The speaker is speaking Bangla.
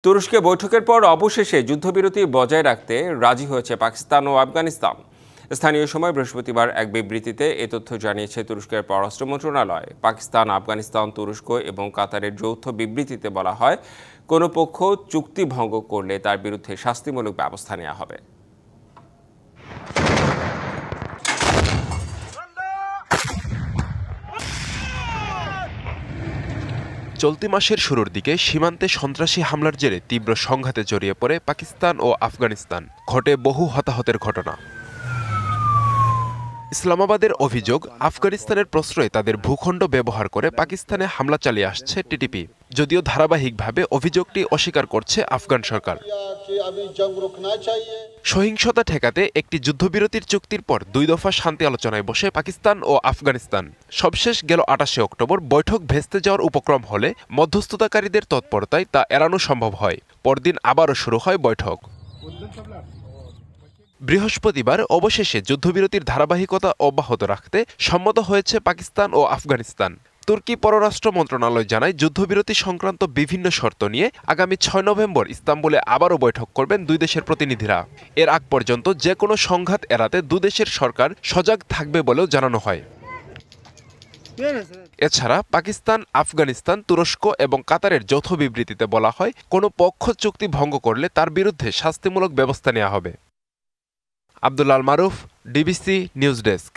তুরস্কে বৈঠকের পর অবশেষে যুদ্ধবিরতি বজায় রাখতে রাজি হয়েছে পাকিস্তান ও আফগানিস্তান। স্থানীয় সময় বৃহস্পতিবার এক বিবৃতিতে এ তথ্য জানিয়েছে তুরস্কের পররাষ্ট্র মন্ত্রণালয়। পাকিস্তান, আফগানিস্তান, তুরস্ক এবং কাতারের যৌথ বিবৃতিতে বলা হয়, কোনো পক্ষ চুক্তি ভঙ্গ করলে তার বিরুদ্ধে শাস্তিমূলক ব্যবস্থা নেওয়া হবে। চলতি মাসের শুরুর দিকে সীমান্তে সন্ত্রাসী হামলার জেরে তীব্র সংঘাতে জড়িয়ে পড়ে পাকিস্তান ও আফগানিস্তান। ঘটে বহু হতাহতের ঘটনা। ইসলামাবাদের অভিযোগ, আফগানিস্তানের প্রশ্রয়ে তাদের ভূখণ্ড ব্যবহার করে পাকিস্তানে হামলা চালিয়ে আসছে টিটিপি। যদিও ধারাবাহিকভাবে অভিযোগটি অস্বীকার করছে আফগান সরকার। সহিংসতা ঠেকাতে একটি যুদ্ধবিরতির চুক্তির পর 2 দফা শান্তি আলোচনায় বসে পাকিস্তান ও আফগানিস্তান। সবশেষ গেল 28 অক্টোবর বৈঠক ভেস্তে যাওয়ার উপক্রম হলে মধ্যস্থতাকারীদের তৎপরতায় তা এড়ানো সম্ভব হয়। পরদিন আবারও শুরু হয় বৈঠক। বৃহস্পতিবার অবশেষে যুদ্ধবিরতির ধারাবাহিকতা অব্যাহত রাখতে সম্মত হয়েছে পাকিস্তান ও আফগানিস্তান। তুর্কি পররাষ্ট্র মন্ত্রণালয় জানায়, যুদ্ধবিরতি সংক্রান্ত বিভিন্ন শর্ত নিয়ে আগামী 6 নভেম্বর ইস্তাম্বুলে আবারও বৈঠক করবেন দুই দেশের প্রতিনিধিরা। এর আগ পর্যন্ত যে কোনো সংঘাত এড়াতে দুদেশের সরকার সজাগ থাকবে বলেও জানানো হয়। এছাড়া পাকিস্তান, আফগানিস্তান, তুরস্ক এবং কাতারের যৌথ বিবৃতিতে বলা হয়, কোনো পক্ষ চুক্তি ভঙ্গ করলে তার বিরুদ্ধে শাস্তিমূলক ব্যবস্থা নেওয়া হবে। আব্দুল আল মারুফ, ডিবিসি নিউজ ডেস্ক।